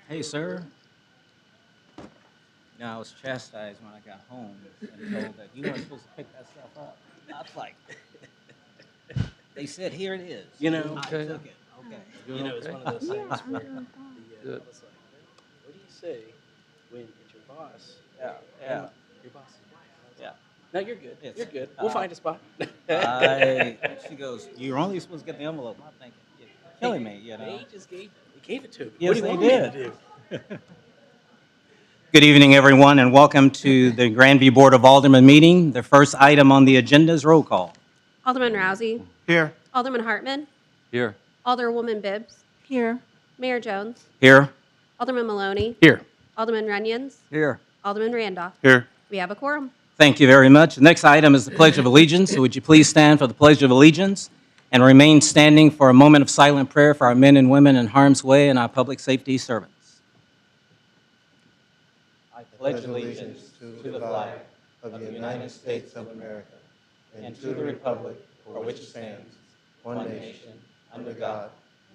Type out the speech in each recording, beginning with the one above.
Hey, sir. Now, I was chastised when I got home and told that you weren't supposed to pick that stuff up. I was like, they said, here it is. I Okay. took it. Okay. Doing It's okay? one of those Yeah, things I'm where doing fine. Good. I was like, well, what do you say when it's your boss Yeah, and yeah, your boss's wife? And I was yeah. like, no, you're good. It's, You're good. We'll find a spot. she goes, you're only supposed to get the envelope. I'm thinking, you're killing me, They just gave it to me. What Yes, do you they want me to did. do? Good evening, everyone, and welcome to the Grandview Board of Aldermen meeting. The first item on the agenda is roll call. Alderman Rousey. Here. Alderman Hartman. Here. Alderwoman Bibbs. Here. Mayor Jones. Here. Alderman Maloney. Here. Alderman Runyons. Here. Alderman Randolph. Here. We have a quorum. Thank you very much. The next item is the Pledge of Allegiance. So would you please stand for the Pledge of Allegiance and remain standing for a moment of silent prayer for our men and women in harm's way and our public safety servants. I pledge allegiance to the flag of the United States of America and to the republic for which it stands, one nation, under God,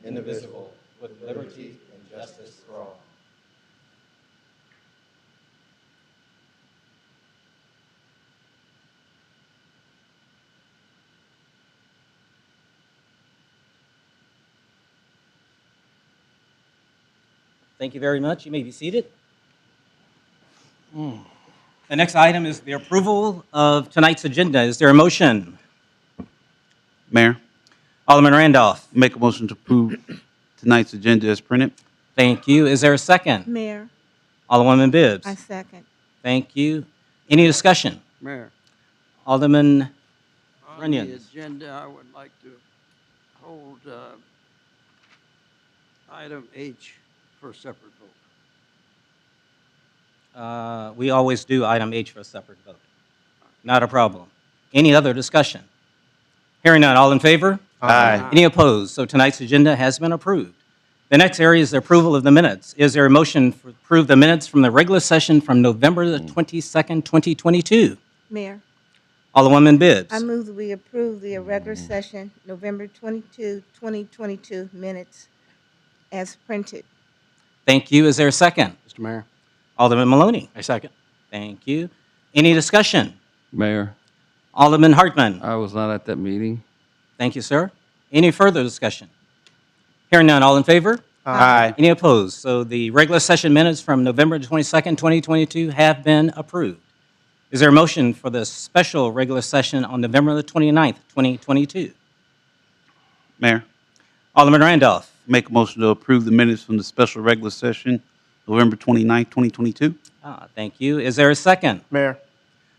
indivisible, with liberty and justice for all. Thank you very much. You may be seated. The next item is the approval of tonight's agenda. Is there a motion? Mayor, Alderman Randolph. make a motion to approve tonight's agenda as printed. Thank you. Is there a second? Mayor, Alderwoman Bibbs. I second. Thank you. Any discussion? Mayor, Alderman on the Runyons. agenda, I would like to hold item H for a separate vote. We always do item H for a separate vote. Not a problem. Any other discussion? Hearing none, all in favor? Aye. Any opposed? So tonight's agenda has been approved. The next area is the approval of the minutes. Is there a motion to approve the minutes from the regular session from November the 22nd, 2022? Mayor, Alderwoman Bibbs. I move that we approve the regular session, November 22, 2022 minutes as printed. Thank you. Is there a second? Mr. Mayor, Alderman Maloney. I second. Thank you. Any discussion? Mayor, Alderman Hartman. I was not at that meeting. Thank you, sir. Any further discussion? Hearing none, all in favor? Aye. Any opposed? So the regular session minutes from November 22nd, 2022 have been approved. Is there a motion for the special regular session on November the 29th, 2022? Mayor, Alderman Randolph. make a motion to approve the minutes from the special regular session, November 29th, 2022. Thank you. Is there a second? Mayor,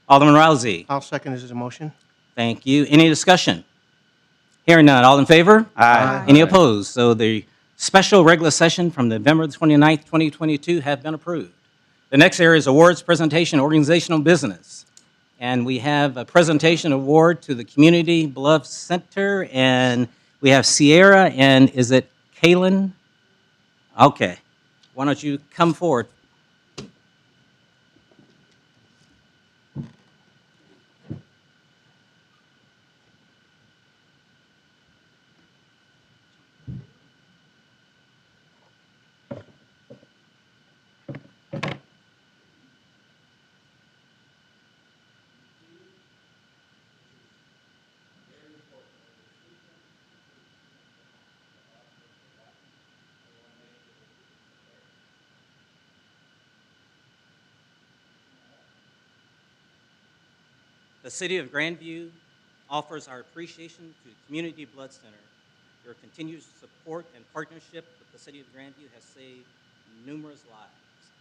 Alderman Rousey. I'll second this as a motion. Thank you. Any discussion? Hearing none, all in favor? Aye. Any opposed? So the special regular session from November 29th, 2022 have been approved. The next area is awards, presentation, organizational business. And we have a presentation award to the Community Bluff Center, and we have Sierra, and is it Kaylin? Okay. Why don't you come forward? The City of Grandview offers our appreciation to the Community Blood Center. Your continued support and partnership with the City of Grandview has saved numerous lives.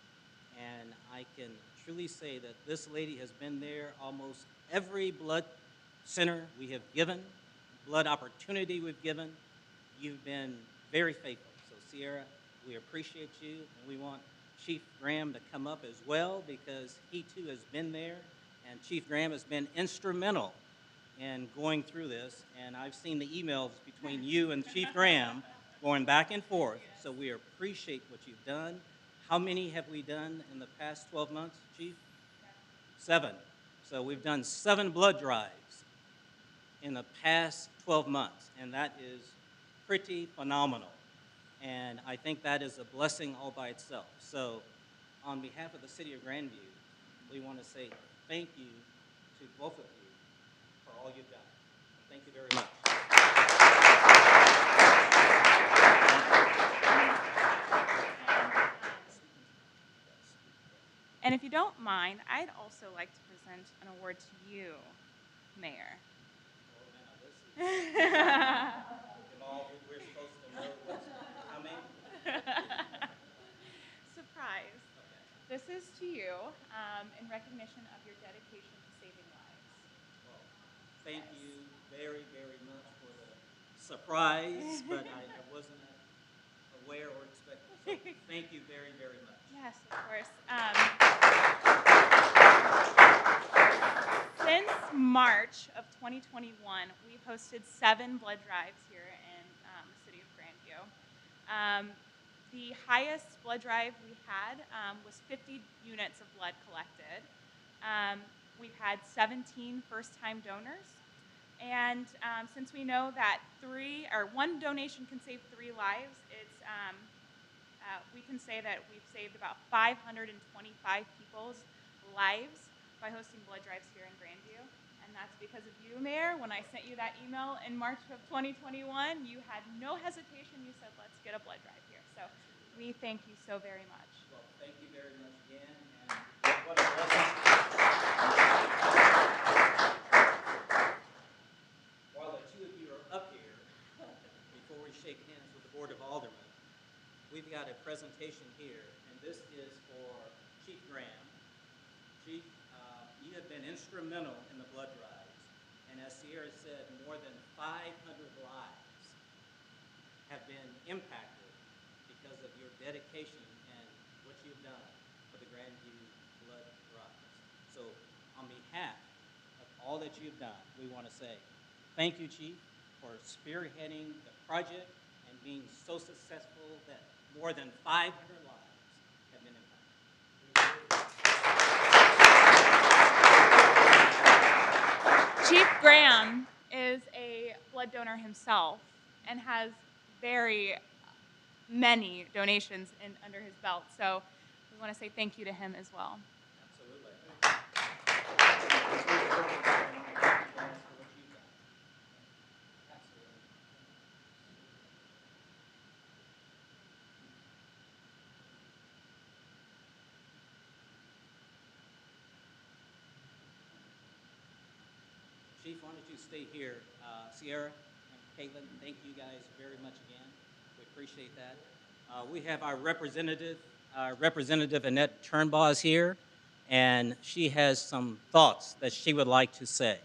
And I can truly say that this lady has been there almost every blood center we have given, blood opportunity we've given. You've been very faithful. So Sierra, we appreciate you, and we want Chief Graham to come up as well because he too has been there. And Chief Graham has been instrumental in going through this. And I've seen the emails between you and Chief Graham going back and forth. So we appreciate what you've done. How many have we done in the past 12 months, Chief? 7. So we've done 7 blood drives in the past 12 months. And that is pretty phenomenal. And I think that is a blessing all by itself. So on behalf of the city of Grandview, we want to say thank you to both of you for all you've done. Thank you very much. And if you don't mind, I'd also like to present an award to you, Mayor. If all we're supposed to know what's coming. Surprise. This is to you in recognition of your dedication to saving lives. Well, thank you very, very much for the surprise, but I wasn't aware or expecting. So thank you very, very much. Yes, of course. Since March of 2021, we've hosted 7 blood drives here in the city of Grandview. The highest blood drive we had was 50 units of blood collected. We've had 17 first-time donors. And since we know that 1 donation can save 3 lives, we can say that we've saved about 525 people's lives by hosting blood drives here in Grandview. And that's because of you, Mayor. When I sent you that email in March of 2021, you had no hesitation. You said, let's get a blood drive here. So we thank you so very much. Well, thank you very much again. And what a blessing. While the two of you are up here, before we shake hands with the Board of Aldermen, we've got a presentation here, and this is for Chief Graham. Chief, you have been instrumental in the blood drives, and as Sierra said, more than 500 lives have been impacted because of your dedication and what you've done for the Grandview blood drives. So on behalf of all that you've done, we want to say thank you, Chief, for spearheading the project and being so successful that more than 500 lives have been impacted. Chief Graham is a blood donor himself and has very many donations under his belt. So we want to say thank you to him as well. Chief, why don't you stay here? Sierra and Caitlin, thank you guys very much again. We appreciate that. We have our Representative Annette Turnbaugh is here, and she has some thoughts that she would like to say.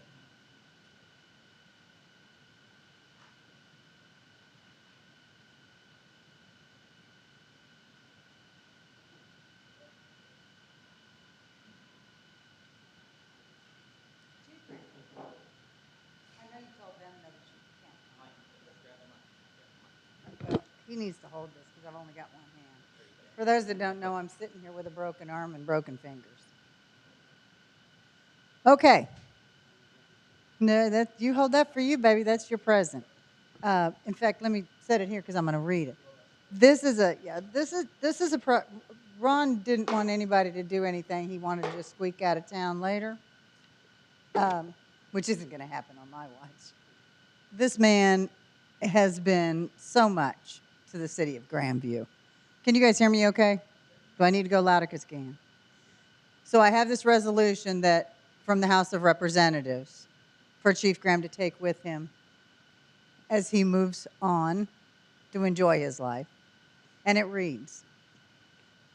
He needs to hold this because I've only got one hand. For those that don't know, I'm sitting here with a broken arm and broken fingers. Okay. No, you hold that for you, baby. That's your present. In fact, let me set it here because I'm going to read it. This is a Ron didn't want anybody to do anything. He wanted to just squeak out of town later, which isn't going to happen on my watch. This man has been so much to the city of Grandview. Can you guys hear me okay? Do I need to go louder? Because I can. So I have this resolution that from the House of Representatives for Chief Graham to take with him as he moves on to enjoy his life. And it reads,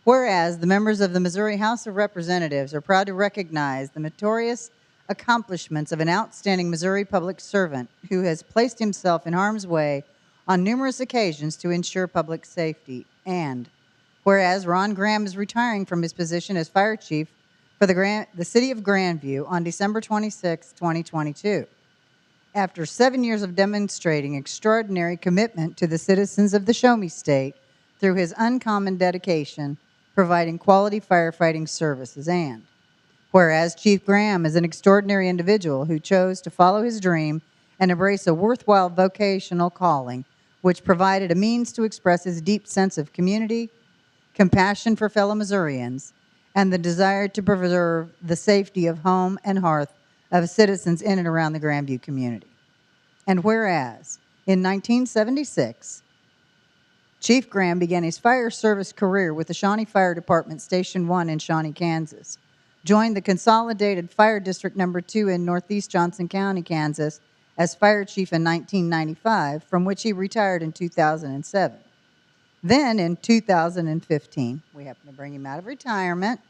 whereas the members of the Missouri House of Representatives are proud to recognize the meritorious accomplishments of an outstanding Missouri public servant who has placed himself in harm's way on numerous occasions to ensure public safety. And whereas Ron Graham is retiring from his position as fire chief for the city of Grandview on December 26, 2022. After 7 years of demonstrating extraordinary commitment to the citizens of the Show Me State through his uncommon dedication, providing quality firefighting services. And whereas Chief Graham is an extraordinary individual who chose to follow his dream and embrace a worthwhile vocational calling, which provided a means to express his deep sense of community, compassion for fellow Missourians, and the desire to preserve the safety of home and hearth of citizens in and around the Grandview community. And whereas, in 1976, Chief Graham began his fire service career with the Shawnee Fire Department Station 1 in Shawnee, Kansas, joined the Consolidated Fire District No. 2 in Northeast Johnson County, Kansas, as fire chief in 1995, from which he retired in 2007. Then, in 2015, we happened to bring him out of retirement,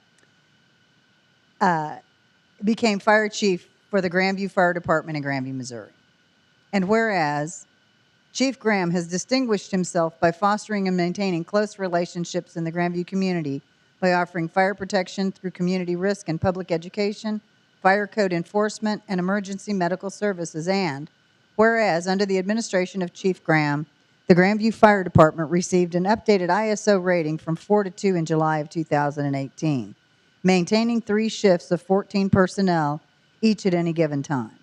became fire chief for the Grandview Fire Department in Grandview, Missouri. And whereas Chief Graham has distinguished himself by fostering and maintaining close relationships in the Grandview community by offering fire protection through community risk and public education, fire code enforcement, and emergency medical services. And whereas under the administration of Chief Graham, the Grandview Fire Department received an updated ISO rating from 4 to 2 in July of 2018, maintaining 3 shifts of 14 personnel each at any given time.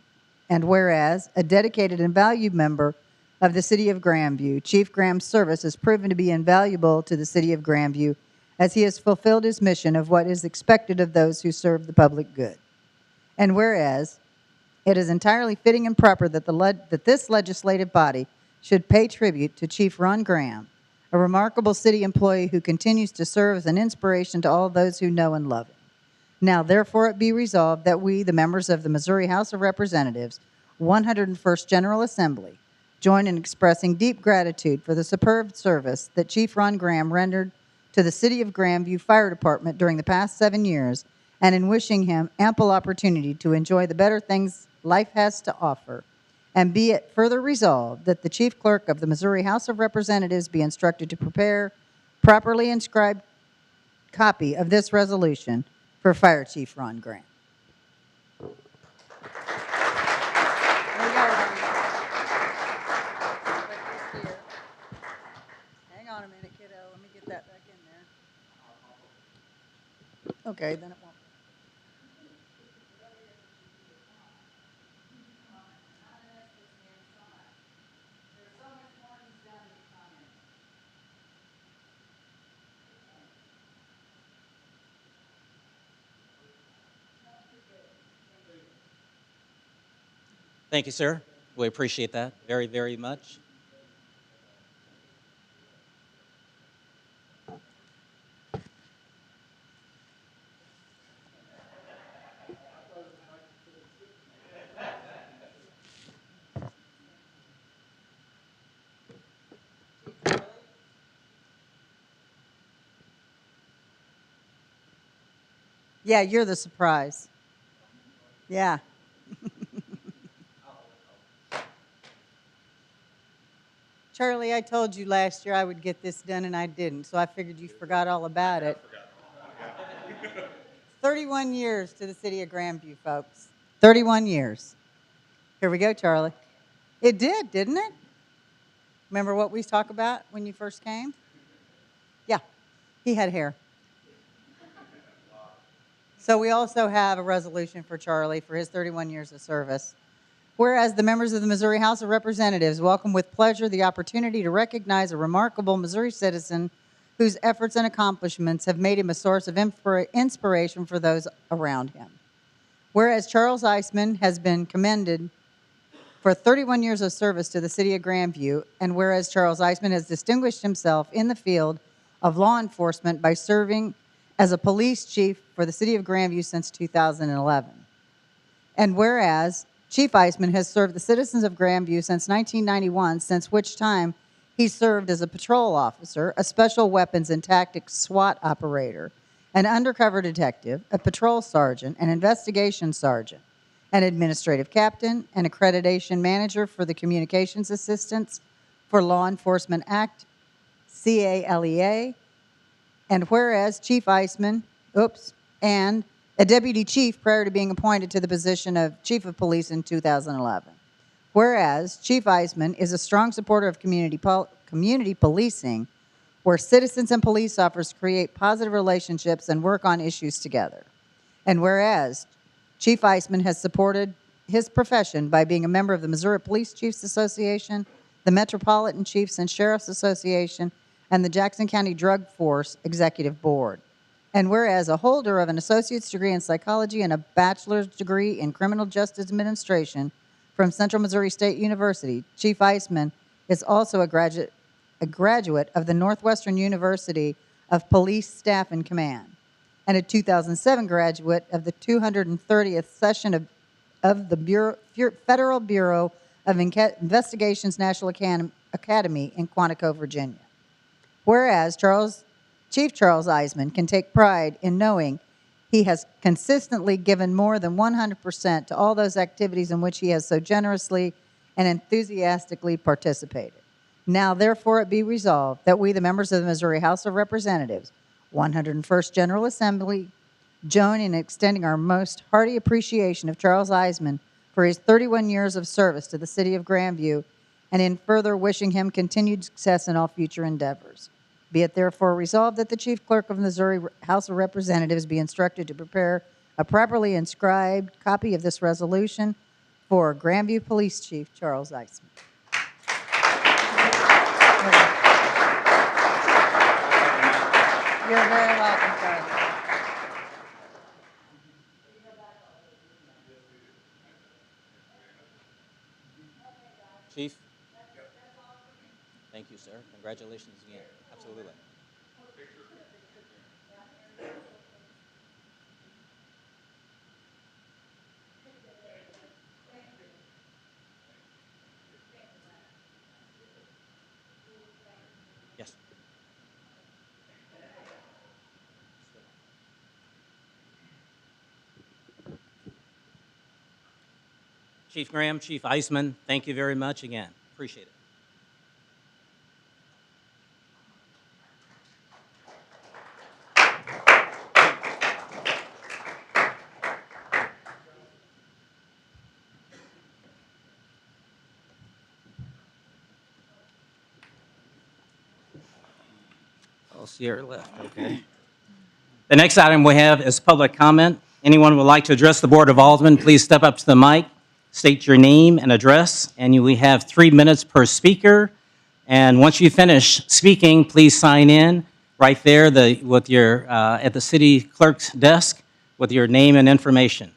And whereas a dedicated and valued member of the City of Grandview, Chief Graham's service has proven to be invaluable to the City of Grandview as he has fulfilled his mission of what is expected of those who serve the public good. And whereas it is entirely fitting and proper that this legislative body should pay tribute to Chief Ron Graham, a remarkable city employee who continues to serve as an inspiration to all those who know and love him. Now, therefore, it be resolved that we, the members of the Missouri House of Representatives, 101st General Assembly, join in expressing deep gratitude for the superb service that Chief Ron Graham rendered to the City of Grandview Fire Department during the past 7 years, and in wishing him ample opportunity to enjoy the better things life has to offer. And be it further resolved that the Chief Clerk of the Missouri House of Representatives be instructed to prepare properly inscribed copy of this resolution for Fire Chief Ron Graham. Hang on a minute, kiddo. Let me get that back in there. Okay, then it won't. Thank you, sir. We appreciate that very, very much. Yeah, you're the surprise. Yeah. Charlie, I told you last year I would get this done, and I didn't, so I figured you forgot all about it. 31 years to the City of Grandview, folks. 31 years. Here we go, Charlie. It did, didn't it? Remember what we talked about when you first came? Yeah, he had hair. So we also have a resolution for Charlie for his 31 years of service. Whereas the members of the Missouri House of Representatives welcome with pleasure the opportunity to recognize a remarkable Missouri citizen whose efforts and accomplishments have made him a source of inspiration for those around him. Whereas Charles Eisman has been commended for 31 years of service to the City of Grandview, and whereas Charles Eisman has distinguished himself in the field of law enforcement by serving as a police chief for the City of Grandview since 2011. And whereas Chief Eisman has served the citizens of Grandview since 1991, since which time he served as a patrol officer, a special weapons and tactics SWAT operator, an undercover detective, a patrol sergeant, an investigation sergeant, an administrative captain, an accreditation manager for the Communications Assistance for Law Enforcement Act, CALEA, and whereas Chief Eisman, and a deputy chief prior to being appointed to the position of chief of police in 2011. Whereas Chief Eisman is a strong supporter of community policing, where citizens and police officers create positive relationships and work on issues together. And whereas Chief Eisman has supported his profession by being a member of the Missouri Police Chiefs Association, the Metropolitan Chiefs and Sheriffs Association, and the Jackson County Drug Force Executive Board. And whereas a holder of an associate's degree in psychology and a bachelor's degree in criminal justice administration from Central Missouri State University, Chief Eisman is also a graduate of the Northwestern University of Police Staff and Command, and a 2007 graduate of the 230th session of the Federal Bureau of Investigation's National Academy in Quantico, Virginia. Whereas Chief Charles Eisman can take pride in knowing he has consistently given more than 100% to all those activities in which he has so generously and enthusiastically participated. Now, therefore, it be resolved that we, the members of the Missouri House of Representatives, 101st General Assembly, join in extending our most hearty appreciation of Charles Eisman for his 31 years of service to the city of Grandview, and in further wishing him continued success in all future endeavors. Be it therefore resolved that the Chief Clerk of the Missouri House of Representatives be instructed to prepare a properly inscribed copy of this resolution for Grandview Police Chief Charles Eisman. You're very welcome, Charles. Chief? Thank you, sir. Congratulations again. Absolutely. Yes. Chief Graham, Chief Eisman, thank you very much again. Appreciate it. I'll see her left, okay. The next item we have is public comment. Anyone who would like to address the Board of Aldermen, please step up to the mic, state your name and address, and we have 3 minutes per speaker. And once you finish speaking, please sign in right there with your, at the city clerk's desk with your name and information.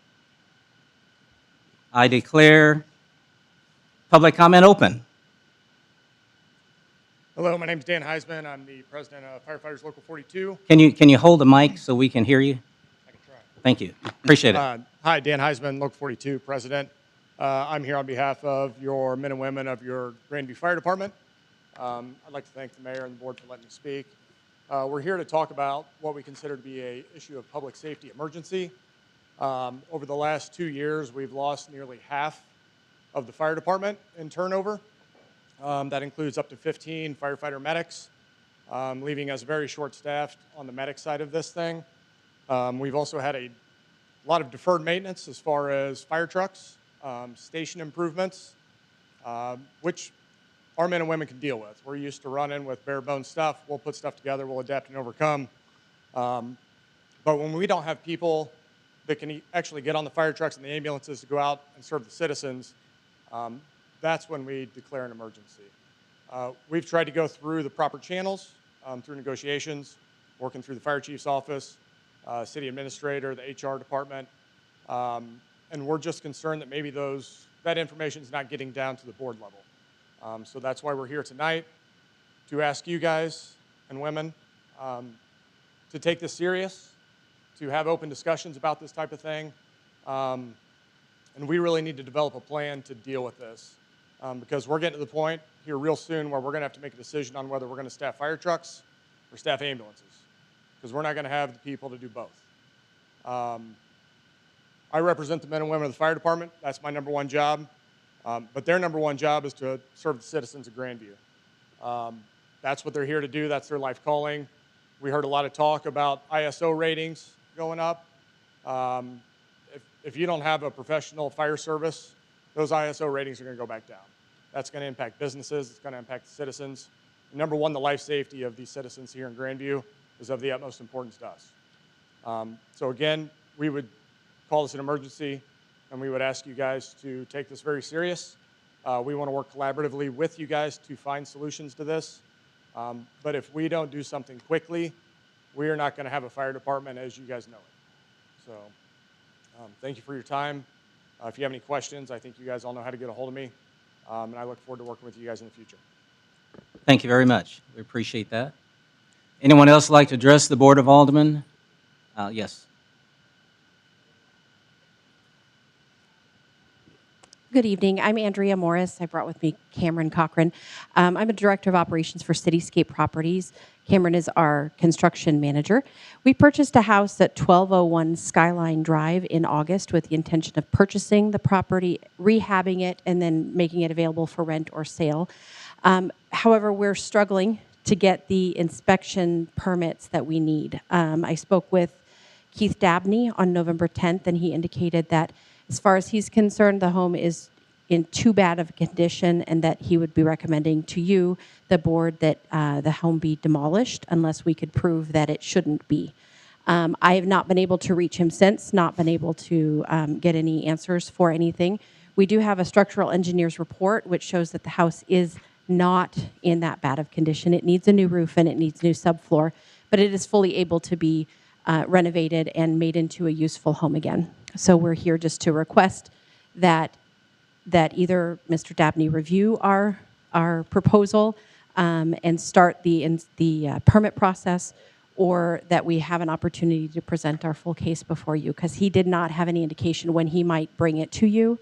I declare public comment open. Hello, my name is Dan Heisman. I'm the president of Firefighters Local 42. Can you hold the mic so we can hear you? I can try. Thank you. Appreciate it. Hi, Dan Heisman, Local 42 president. I'm here on behalf of your men and women of your Grandview Fire Department. I'd like to thank the mayor and the board for letting me speak. We're here to talk about what we consider to be an issue of public safety emergency. Over the last 2 years, we've lost nearly half of the fire department in turnover. That includes up to 15 firefighter medics, leaving us very short-staffed on the medic side of this thing. We've also had a lot of deferred maintenance as far as fire trucks, station improvements, which our men and women can deal with. We're used to running with bare-bones stuff. We'll put stuff together. We'll adapt and overcome. But when we don't have people that can actually get on the fire trucks and the ambulances to go out and serve the citizens, that's when we declare an emergency. We've tried to go through the proper channels, through negotiations, working through the fire chief's office, city administrator, the HR department, and we're just concerned that maybe that information is not getting down to the board level. So that's why we're here tonight, to ask you guys and women to take this serious, to have open discussions about this type of thing, and we really need to develop a plan to deal with this. Because we're getting to the point here real soon where we're going to have to make a decision on whether we're going to staff fire trucks or staff ambulances, because we're not going to have the people to do both. I represent the men and women of the fire department. That's my number one job. But their number one job is to serve the citizens of Grandview. That's what they're here to do. That's their life calling. We heard a lot of talk about ISO ratings going up. If you don't have a professional fire service, those ISO ratings are going to go back down. That's going to impact businesses. It's going to impact the citizens. And number one, the life safety of these citizens here in Grandview is of the utmost importance to us. So again, we would call this an emergency, and we would ask you guys to take this very serious. We want to work collaboratively with you guys to find solutions to this. But if we don't do something quickly, we are not going to have a fire department as you guys know it. So thank you for your time. If you have any questions, I think you guys all know how to get a hold of me. And I look forward to working with you guys in the future. Thank you very much. We appreciate that. Anyone else like to address the Board of Aldermen? Yes. Good evening. I'm Andrea Morris. I brought with me Cameron Cochran. I'm a director of operations for Cityscape Properties. Cameron is our construction manager. We purchased a house at 1201 Skyline Drive in August with the intention of purchasing the property, rehabbing it, and then making it available for rent or sale. However, we're struggling to get the inspection permits that we need. I spoke with Keith Dabney on November 10th, and he indicated that as far as he's concerned, the home is in too bad of a condition and that he would be recommending to you, the board, that the home be demolished unless we could prove that it shouldn't be. I have not been able to reach him since, not been able to get any answers for anything. We do have a structural engineer's report which shows that the house is not in that bad of condition. It needs a new roof and it needs new subfloor, but it is fully able to be renovated and made into a useful home again. So we're here just to request that either Mr. Dabney review our proposal and start the permit process, or that we have an opportunity to present our full case before you, because he did not have any indication when he might bring it to you.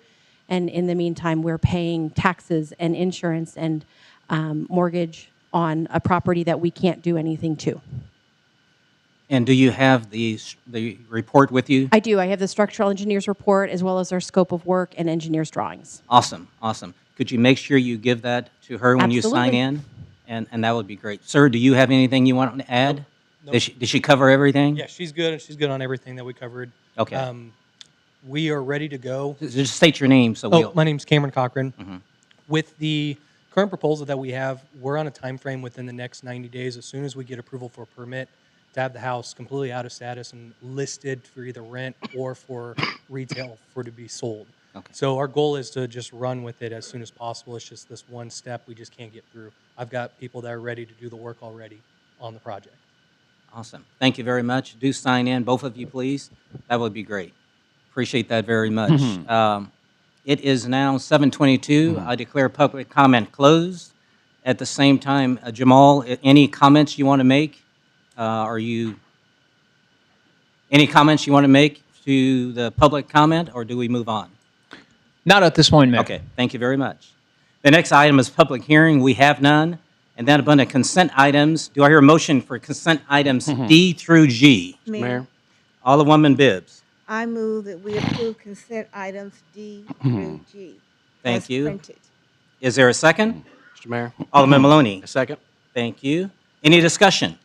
And in the meantime, we're paying taxes and insurance and mortgage on a property that we can't do anything to. And do you have the report with you? I do. I have the structural engineer's report as well as our scope of work and engineer's drawings. Awesome, awesome. Could you make sure you give that to her when you sign in? And that would be great. Sir, do you have anything you want to add? Nope. Did she cover everything? Yeah, she's good. She's good on everything that we covered. Okay. We are ready to go. Just state your name. My name's Cameron Cochran. With the current proposal that we have, we're on a time frame within the next 90 days. As soon as we get approval for a permit, to have the house completely out of status and listed for either rent or for retail to be sold. Okay. So our goal is to just run with it as soon as possible. It's just this one step we just can't get through. I've got people that are ready to do the work already on the project. Awesome. Thank you very much. Do sign in, both of you, please. That would be great. Appreciate that very much. It is now 7:22. I declare public comment closed. At the same time, Jamal, any comments you want to make? Any comments you want to make to the public comment, or do we move on? Not at this point, Mayor. Okay, thank you very much. The next item is public hearing. We have none. And then a bunch of consent items. Do I hear a motion for consent items D through G? Mayor, Alderwoman Bibbs. I move that we approve consent items D through G. Thank as you. printed. Is there a second? Mr. Mayor. Alderman Maloney. A second. Thank you. Any discussion?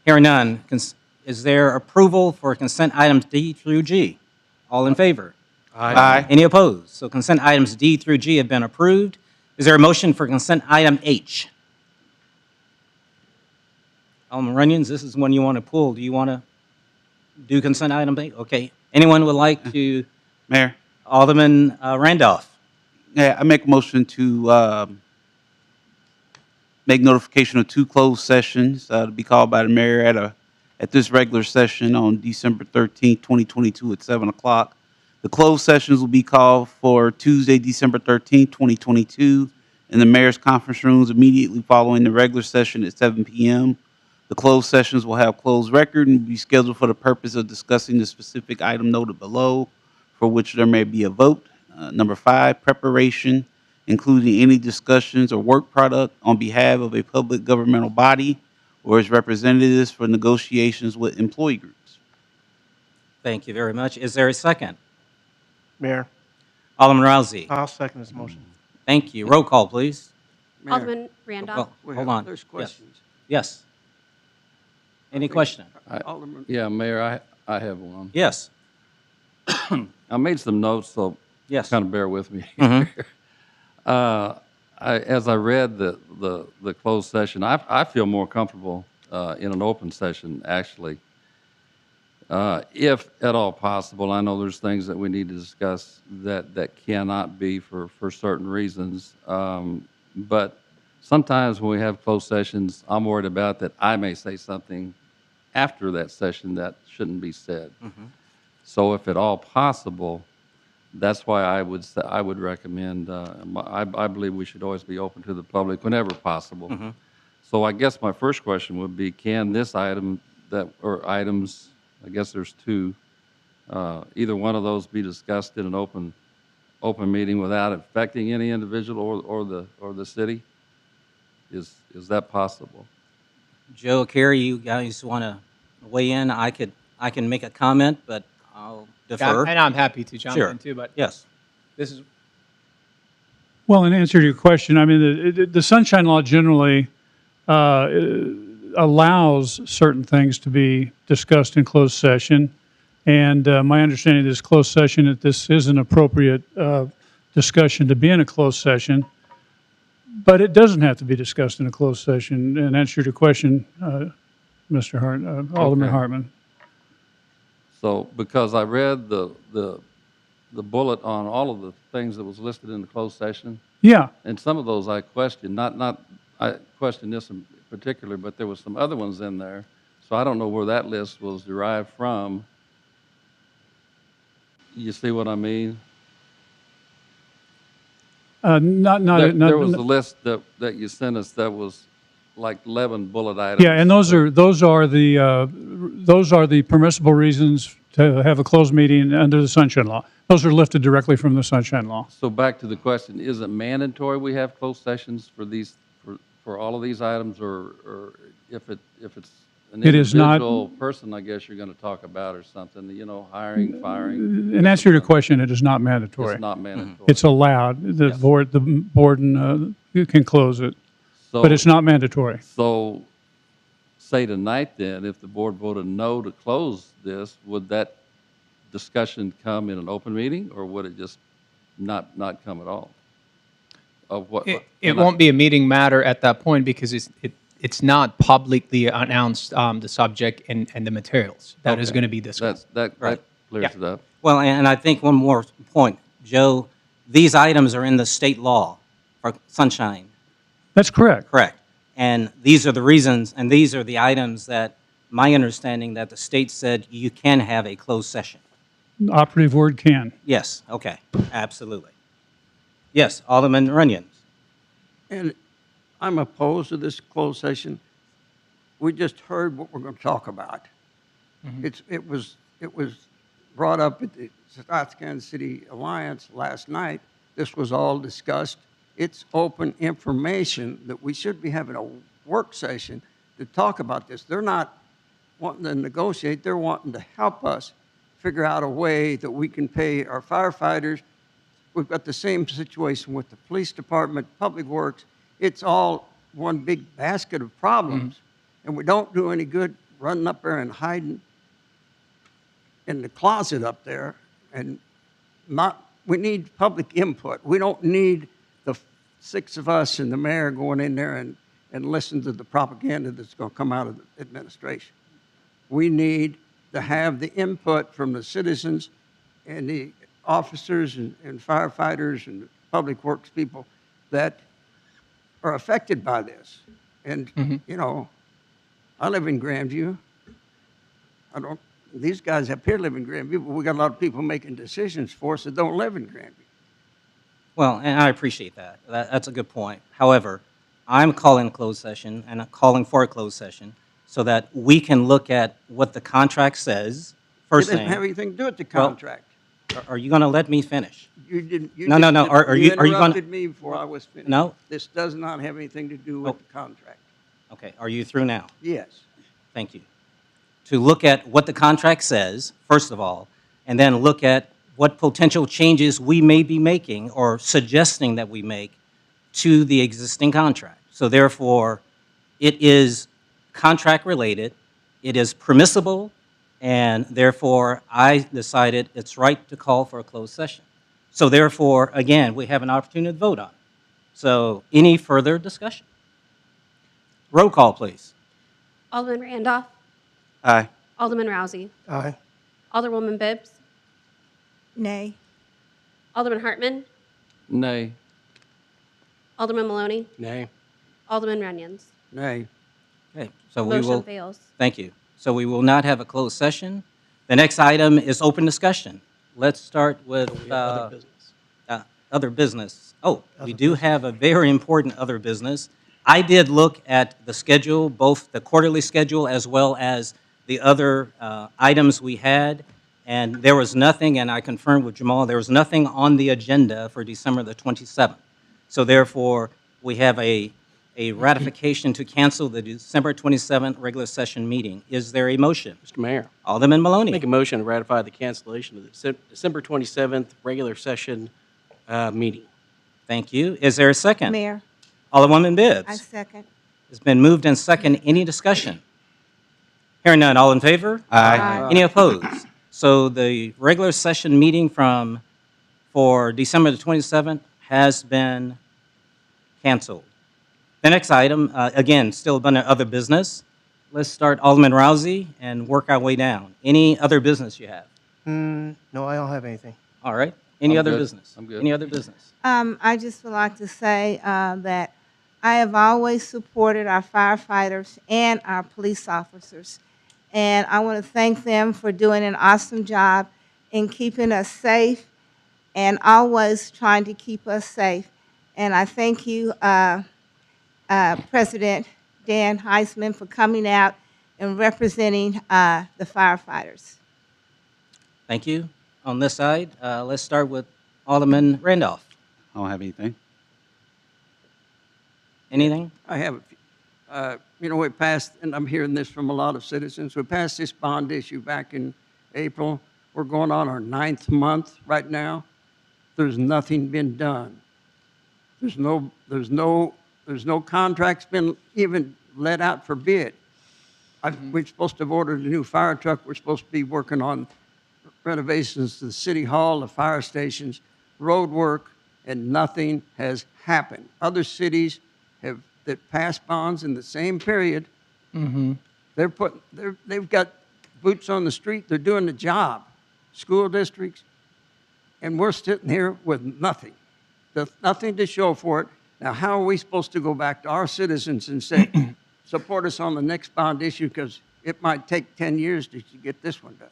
Hearing none. Is there approval for consent items D through G? All in favor? Aye. Any opposed? So consent items D through G have been approved. Is there a motion for consent item H? Alderman Runyon, this is one you want to pull. Do you want to do consent item H? Okay. Anyone would like to? Mayor? Alderman Randolph. Yeah, I make a motion to make notification of 2 closed sessions to be called by the mayor at this regular session on December 13th, 2022 at 7 o'clock. The closed sessions will be called for Tuesday, December 13th, 2022 in the mayor's conference rooms immediately following the regular session at 7 p.m. The closed sessions will have closed record and be scheduled for the purpose of discussing the specific item noted below, for which there may be a vote. Number 5, preparation, including any discussions or work product on behalf of a public governmental body or its representatives for negotiations with employee groups. Thank you very much. Is there a second? Mayor, Alderman Rousey. I'll second this motion. Thank you. Roll call, please. Mayor, Alderman Randolph. Hold on. There's Yes. questions. Yes. Any question? Alderman. Yeah, Mayor, I have one. Yes. I made some notes, so Yes. kind of bear with me. Mhm. As I read the closed session, I feel more comfortable in an open session, actually. If at all possible, I know there's things that we need to discuss that cannot be for certain reasons. But sometimes when we have closed sessions, I'm worried about that I may say something after that session that shouldn't be said. So if at all possible, that's why I would say, I would recommend, I believe we should always be open to the public whenever possible. So I guess my first question would be, can this item or items, I guess there's two, either one of those be discussed in an open meeting without affecting any individual or the city? Is that possible? Joe, Carrie, you guys want to weigh in? I can make a comment, but I'll defer. And I'm happy to jump Sure. in too, but Yes. this is Well, in answer to your question, I mean, the Sunshine Law generally allows certain things to be discussed in closed session. And my understanding of this closed session, that this is an appropriate discussion to be in a closed session. But it doesn't have to be discussed in a closed session. In answer to your question, Mr. Alderman Okay. Hartman. So, because I read the bullet on all of the things that was listed in the closed session, Yeah. and some of those I questioned, I questioned this in particular, but there was some other ones in there, so I don't know where that list was derived from. You see what I mean? There was a list that you sent us that was like 11 bullet items. Yeah, and those are the permissible reasons to have a closed meeting under the Sunshine Law. Those are lifted directly from the Sunshine Law. So back to the question, is it mandatory we have closed sessions for these, for all of these items, or if it's an It is not- individual person, I guess you're going to talk about or something, hiring, firing? In answer to your question, it is not mandatory. It's not mandatory. It's allowed. The board you can close it, but it's not mandatory. So, say tonight then, if the board voted no to close this, would that discussion come in an open meeting, or would it just not come at all? Of what? it won't be a meeting matter at that point because it's not publicly announced the subject and the materials that is Okay. going to be discussed. That Right. clears it up. Well, and I think one more point, Joe, these items are in the state law for Sunshine. That's correct. Correct. And these are the reasons, and these are the items that, my understanding, that the state said you can have a closed session. Operative word can. Yes, okay, absolutely. Yes, Alderman Runyon. And I'm opposed to this closed session. We just heard what we're going to talk about. It was brought up at the South Kansas City Alliance last night. This was all discussed. It's open information that we should be having a work session to talk about this. They're not wanting to negotiate. They're wanting to help us figure out a way that we can pay our firefighters. We've got the same situation with the police department, public works. It's all one big basket of problems, and we don't do any good running up there and hiding in the closet up there. And we need public input. We don't need the six of us and the mayor going in there and listen to the propaganda that's going to come out of the administration. We need to have the input from the citizens and the officers and firefighters and public works people that are affected by this. And, I live in Grandview. These guys up here live in Grandview, but we got a lot of people making decisions for us that don't live in Grandview. Well, and I appreciate that. That's a good point. However, I'm calling a closed session, and I'm calling for a closed session so that we can look at what the contract says, first It doesn't thing. have anything to do with the contract. Are you going to let me finish? You didn't. No. Are you going to? interrupted me before I was finished. No? This does not have anything to do with the contract. Okay, are you through now? Yes. Thank you. To look at what the contract says, first of all, and then look at what potential changes we may be making or suggesting that we make to the existing contract. So therefore, it is contract related, it is permissible, and therefore I decided it's right to call for a closed session. So therefore, again, we have an opportunity to vote on it. So any further discussion? Roll call, please. Alderman Randolph. Aye. Alderman Rousey. Aye. Alderwoman Bibbs. Nay. Alderman Hartman. Nay. Alderman Maloney. Nay. Alderman Runions. Nay. Okay, so we Motion will. fails. Thank you. So we will not have a closed session. The next item is open discussion. Let's start with We have other business. other business. Oh, we do have a very important other business. I did look at the schedule, both the quarterly schedule as well as the other items we had, and there was nothing, and I confirmed with Jamal, there was nothing on the agenda for December the 27th. So therefore, we have a ratification to cancel the December 27th regular session meeting. Is there a motion? Mr. Mayor, Alderman Maloney. make a motion to ratify the cancellation of the December 27th regular session meeting. Thank you. Is there a second? Mayor, Alderwoman Bibbs. I second. It's been moved and second. Any discussion? Hearing none. All in favor? Aye. Any opposed? So the regular session meeting for December the 27th has been canceled. The next item, again, still under other business. Let's start Alderman Rousey and work our way down. Any other business you have? No, I don't have anything. All right. Any I'm other good. business? I'm good. Any other business? I just would like to say that I have always supported our firefighters and our police officers. And I want to thank them for doing an awesome job in keeping us safe and always trying to keep us safe. And I thank you, President Dan Heisman, for coming out and representing the firefighters. Thank you. On this side, let's start with Alderman Randolph. I don't have anything. Anything? I have, we passed, and I'm hearing this from a lot of citizens, we passed this bond issue back in April. We're going on our 9th month right now. There's nothing been done. There's no contracts been even let out for bid. We're supposed to have ordered a new fire truck. We're supposed to be working on renovations to the city hall, the fire stations, road work, and nothing has happened. Other cities that passed bonds in the same period. They've got boots on the street. They're doing the job. School districts, and we're sitting here with nothing. There's nothing to show for it. Now, how are we supposed to go back to our citizens and say, support us on the next bond issue because it might take 10 years to get this one done?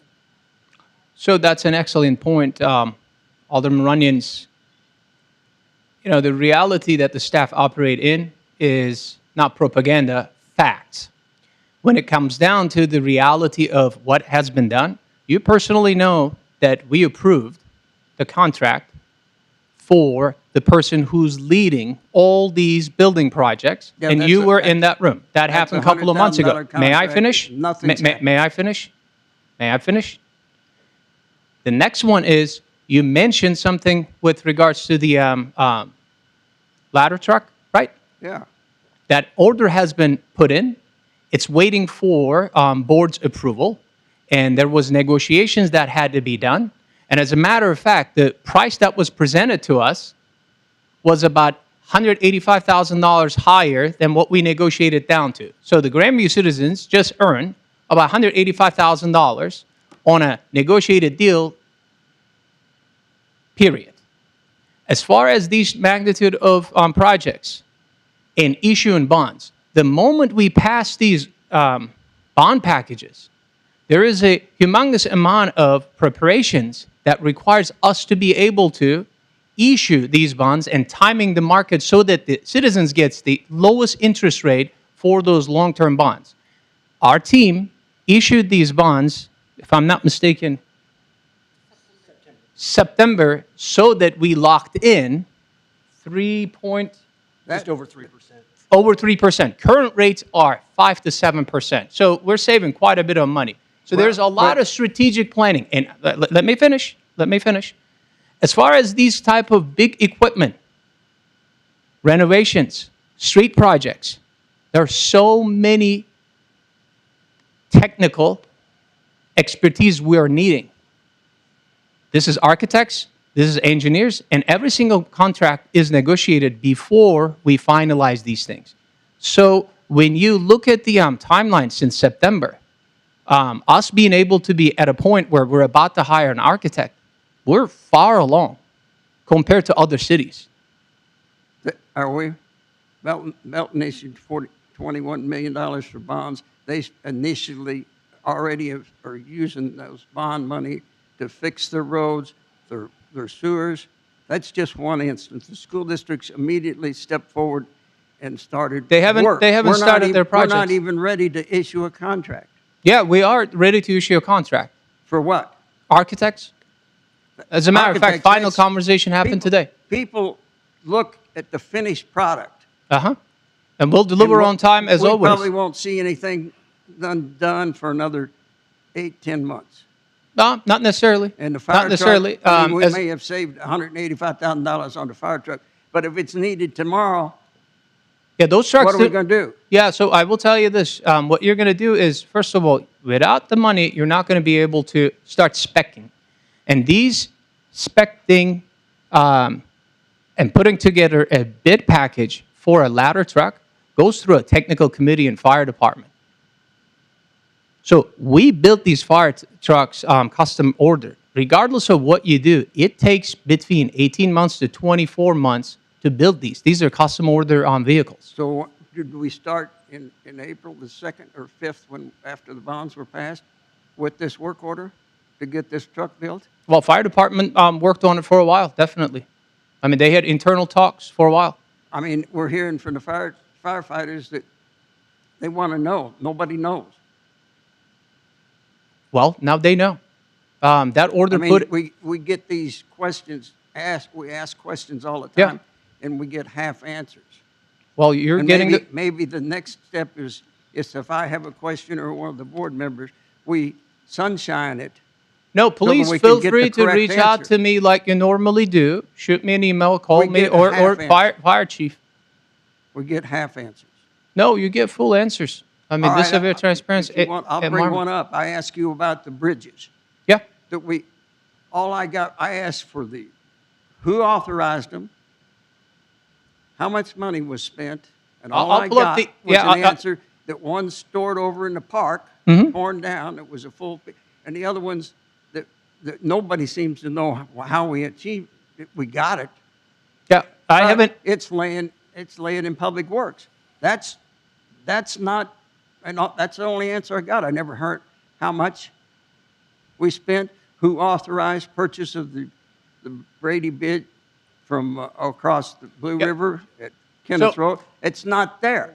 So that's an excellent point, Alderman Runions. You know, the reality that the staff operate in is not propaganda, facts. When it comes down to the reality of what has been done, you personally know that we approved the contract for the person who's leading all these building projects, Yeah, and you were in that room. That that's happened a a couple of months ago. $100,000 May I contract. finish? Nothing's happened. May I finish? May I finish? The next one is you mentioned something with regards to the ladder truck, right? Yeah. That order has been put in. It's waiting for board's approval, and there was negotiations that had to be done. And as a matter of fact, the price that was presented to us was about $185,000 higher than what we negotiated down to. So the Grandview citizens just earned about $185,000 on a negotiated deal, period. As far as these magnitude of projects and issuing bonds, the moment we pass these bond packages, there is a humongous amount of preparations that requires us to be able to issue these bonds and timing the market so that the citizens gets the lowest interest rate for those long-term bonds. Our team issued these bonds, if I'm not mistaken, September, so that we locked in 3 point, Just over 3%. over 3%. Current rates are 5 to 7%. So we're saving quite a bit of money. So there's a lot of strategic planning. And let me finish. Let me finish. As far as these type of big equipment, renovations, street projects, there are so many technical expertise we are needing. This is architects, this is engineers, and every single contract is negotiated before we finalize these things. So when you look at the timeline since September, Us being able to be at a point where we're about to hire an architect, we're far along compared to other cities. Are we? Belton issued $21 million for bonds. They initially already are using those bond money to fix their roads, their sewers. That's just one instance. The school districts immediately stepped forward and started They haven't work. started their projects. We're not even ready to issue a contract. Yeah, we are ready to issue a contract. For what? Architects? As a matter of fact, Architects, final conversation happened today. People look at the finished product. Uh-huh. And we'll deliver on time as we always. probably won't see anything done for another 8-10 months. No, not necessarily. And the fire not necessarily. truck, I mean, we as- may have saved $185,000 on the fire truck, but if it's needed tomorrow, yeah, those trucks. what are we going to do? Yeah, so I will tell you this. What you're going to do is, first of all, without the money, you're not going to be able to start speccing. And these speccing and putting together a bid package for a ladder truck goes through a technical committee in fire department. So we built these fire trucks custom ordered. Regardless of what you do, it takes between 18 months to 24 months to build these. These are custom order vehicles. So did we start in April the 2nd or 5th after the bonds were passed with this work order to get this truck built? Well, fire department worked on it for a while, definitely. I mean, they had internal talks for a while. I mean, we're hearing from the firefighters that they want to know. Nobody knows. Well, now they know. That order I mean, put... we get these questions asked. We ask questions all the Yeah. time, and we get half answers. Well, you're And getting... maybe the next step is if I have a question or one of the board members, we sunshine it. No, so that please we can feel get free the to correct reach out answer. to me like you normally do. Shoot me an email, call We me, get or half fire chief. We get half answers. No, you get full answers. I mean, All this right, severe transparency. If you want, I'll at bring Marvin. one up. I asked you about the bridges. Yeah. That I asked for who authorized them, how much money was spent, and all I'll I pull up got the- yeah, was an answer that one stored over in the park, Mhm. torn down, it was a full, and the other ones that nobody seems to know how we achieved it. We got it. Yeah, I But haven't... It's laying in public works. That's not, and that's the only answer I got. I never heard how much we spent, who authorized purchase of the Brady bid from across the Blue River at Kenneth So- Road. It's not there.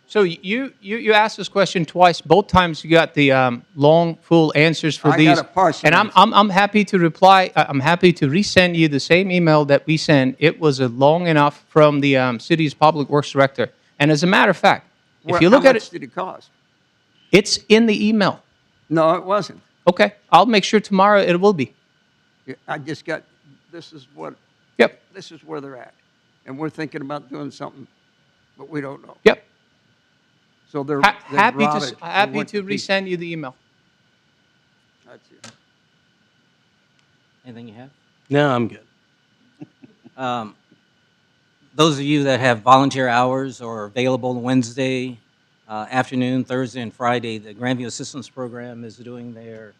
So you asked this question twice. Both times you got the long, full answers for I these. got a partial and I'm happy to reply. I'm happy to resend you the same email that we sent. It was long enough from the city's public works director. And as a matter of fact, if you look how at much it, did it cost? it's in the email. No, it wasn't. Okay, I'll make sure tomorrow it will be. I just got, this is what, Yep. this is where they're at. And we're thinking about doing something, but we don't know. Yep. So they're Happy rotted to and went to pieces. resend you the email. That's it. Anything you have? No, I'm good. Those of you that have volunteer hours or available Wednesday afternoon, Thursday, and Friday, the Grandview Assistance Program is doing their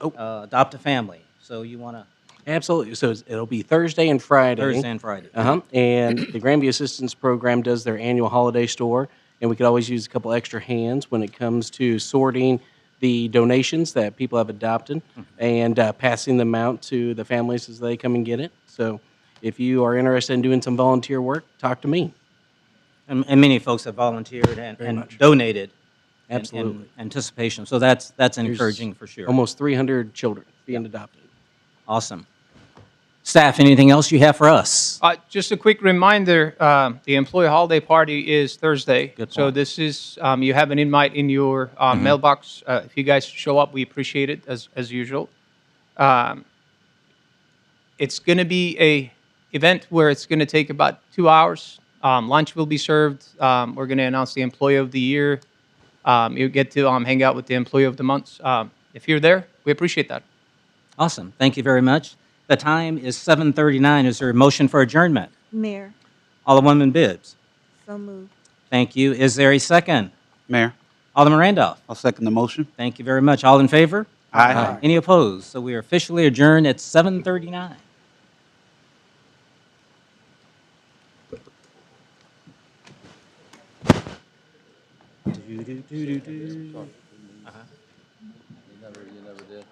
Adopt a Family. So you want to... Absolutely. So it'll be Thursday and Friday. Thursday and Friday. Uh-huh. And the Grandview Assistance Program does their annual holiday store, and we could always use a couple extra hands when it comes to sorting the donations that people have adopted and passing them out to the families as they come and get it. So if you are interested in doing some volunteer work, talk to me. And many folks have volunteered and donated Absolutely. in anticipation. So that's There's encouraging for sure. Almost 300 children being adopted. Awesome. Staff, anything else you have for us? Just a quick reminder, the employee holiday party is Thursday. Good So point. this is, you have an invite in your mailbox. If you guys show up, we appreciate it as usual. It's going to be a event where it's going to take about 2 hours. Lunch will be served. We're going to announce the employee of the year. You get to hang out with the employee of the month. If you're there, we appreciate that. Awesome. Thank you very much. The time is 7:39. Is there a motion for adjournment? Mayor, Alderwoman Bibbs. so moved. Thank you. Is there a second? Mayor. Alderman Randolph. I'll second the motion. Thank you very much. All in favor? Aye. Any opposed? So we are officially adjourned at 7:39. You never did?